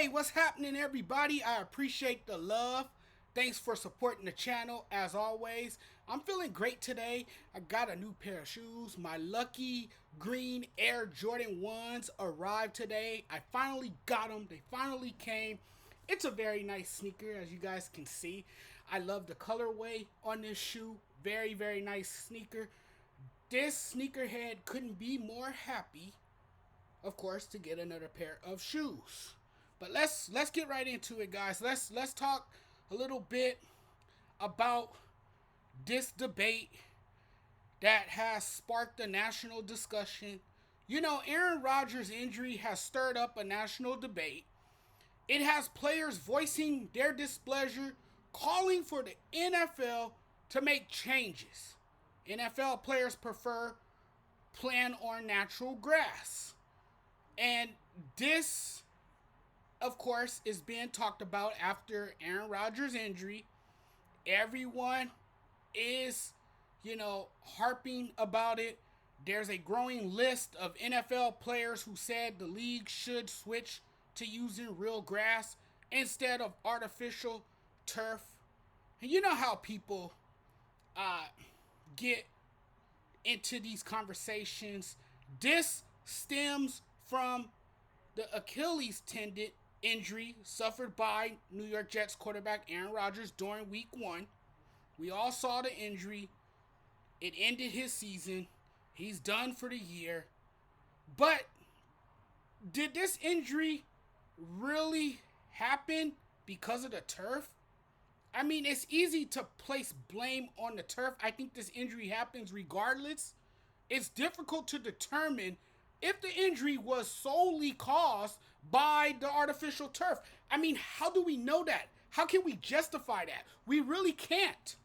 Hey, what's happening, everybody? I appreciate the love. Thanks for supporting the channel as always. I'm feeling great today. I got a new pair of shoes. My lucky green Air Jordan 1s arrived today. I finally got them. They finally came. It's a very nice sneaker, as you guys can see. I love the colorway on this shoe. Very, very nice sneaker. This sneakerhead couldn't be more happy, of course, to get another pair of shoes. But let's get right into it, guys. Let's talk a little bit about this debate that has sparked a national discussion. You know, Aaron Rodgers' injury has stirred up a national debate. It has players voicing their displeasure, calling for the NFL to make changes. NFL players prefer playing on natural grass. And this, of course, is being talked about after Aaron Rodgers' injury. Everyone is, harping about it. There's a growing list of NFL players who said the league should switch to using real grass instead of artificial turf. And you know how people get into these conversations. This stems from the Achilles tendon injury suffered by New York Jets quarterback Aaron Rodgers during week 1. We all saw the injury. It ended his season. He's done for the year. But did this injury really happen because of the turf? I mean, it's easy to place blame on the turf. I think this injury happens regardless. It's difficult to determine if the injury was solely caused by the artificial turf. I mean, how do we know that? How can we justify that? We really can't.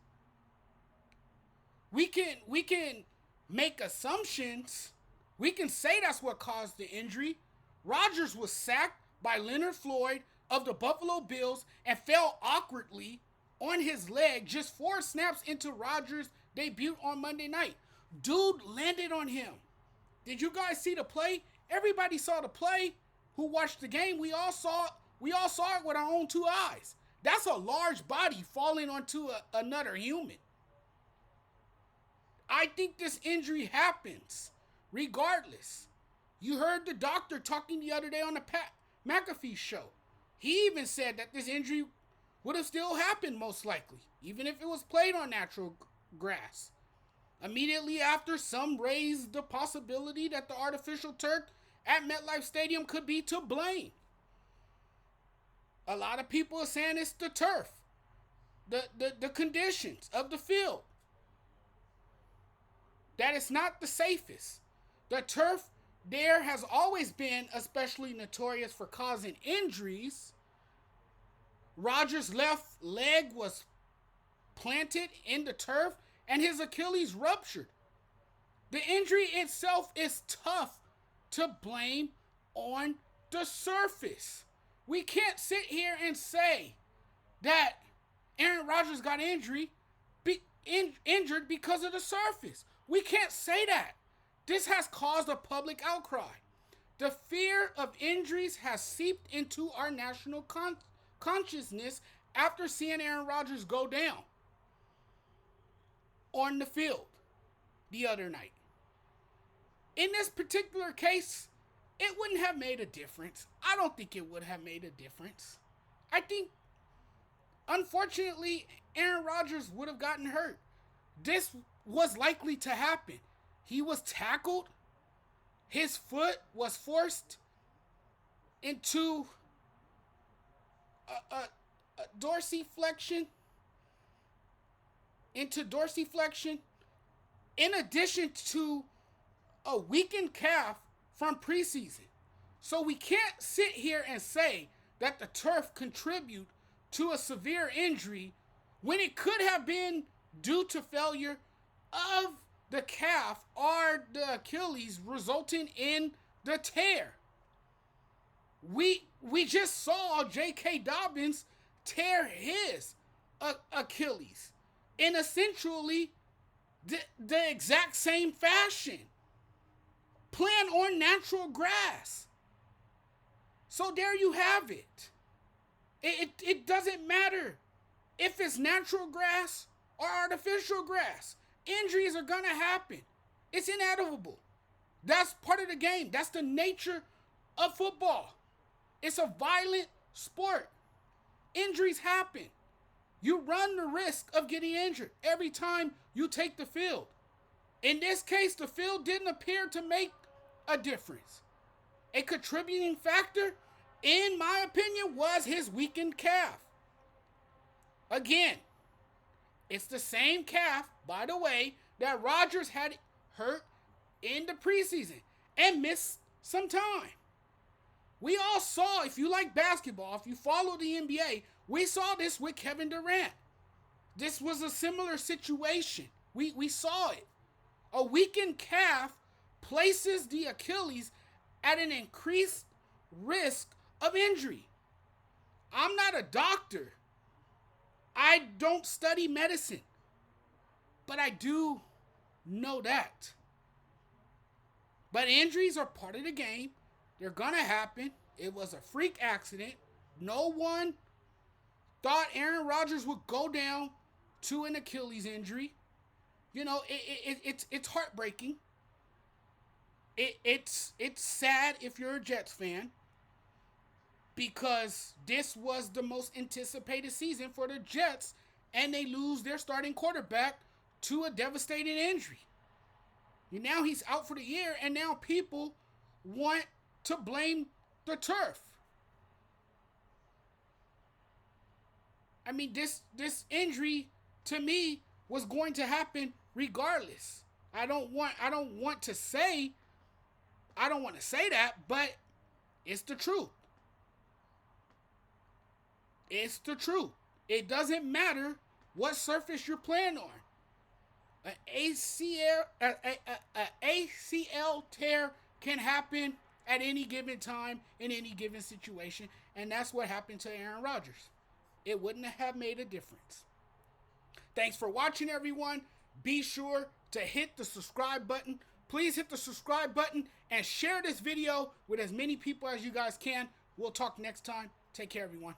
We can make assumptions. We can say that's what caused the injury. Rodgers was sacked by Leonard Floyd of the Buffalo Bills and fell awkwardly on his leg just 4 snaps into Rodgers' debut on Monday night. Dude landed on him. Did you guys see the play? Everybody saw the play who watched the game. We all saw it with our own 2 eyes. That's a large body falling onto another human. I think this injury happens regardless. You heard the doctor talking the other day on the Pat McAfee show. He even said that this injury would have still happened most likely, even if it was played on natural grass. Immediately after, some raised the possibility that the artificial turf at MetLife Stadium could be to blame. A lot of people are saying it's the turf, the conditions of the field, that it's not the safest. The turf there has always been especially notorious for causing injuries. Rodgers' left leg was planted in the turf and his Achilles ruptured. The injury itself is tough to blame on the surface. We can't sit here and say that Aaron Rodgers got injured because of the surface. We can't say that. This has caused a public outcry. The fear of injuries has seeped into our national consciousness after seeing Aaron Rodgers go down on the field the other night. In this particular case, it wouldn't have made a difference. I don't think it would have made a difference. I think, unfortunately, Aaron Rodgers would have gotten hurt. This was likely to happen. He was tackled. His foot was forced into a dorsiflexion. In addition to a weakened calf from preseason. So we can't sit here and say that the turf contribute to a severe injury when it could have been due to failure of the calf or the Achilles resulting in the tear. We just saw J.K. Dobbins tear his Achilles in essentially the exact same fashion. Playing on natural grass. So there you have it. It doesn't matter if it's natural grass or artificial grass. Injuries are going to happen. It's inevitable. That's part of the game. That's the nature of football. It's a violent sport. Injuries happen. You run the risk of getting injured every time you take the field. In this case, the field didn't appear to make a difference. A contributing factor, in my opinion, was his weakened calf. Again, it's the same calf, by the way, that Rodgers had hurt in the preseason and missed some time. We all saw, if you like basketball, if you follow the NBA, we saw this with Kevin Durant. This was a similar situation. We saw it. A weakened calf places the Achilles at an increased risk of injury. I'm not a doctor. I don't study medicine. But I do know that. But injuries are part of the game. They're going to happen. It was a freak accident. No one thought Aaron Rodgers would go down to an Achilles injury. You know, it's heartbreaking. It's sad if you're a Jets fan, because this was the most anticipated season for the Jets, and they lose their starting quarterback to a devastating injury. And now he's out for the year, and now people want to blame the turf. I mean, this injury to me was going to happen regardless. I don't want to say that, but it's the truth. It's the truth. It doesn't matter what surface you're playing on. An ACL tear can happen at any given time in any given situation, and that's what happened to Aaron Rodgers. It wouldn't have made a difference. Thanks for watching, everyone. Be sure to hit the subscribe button. Please hit the subscribe button and share this video with as many people as you guys can. We'll talk next time. Take care, everyone.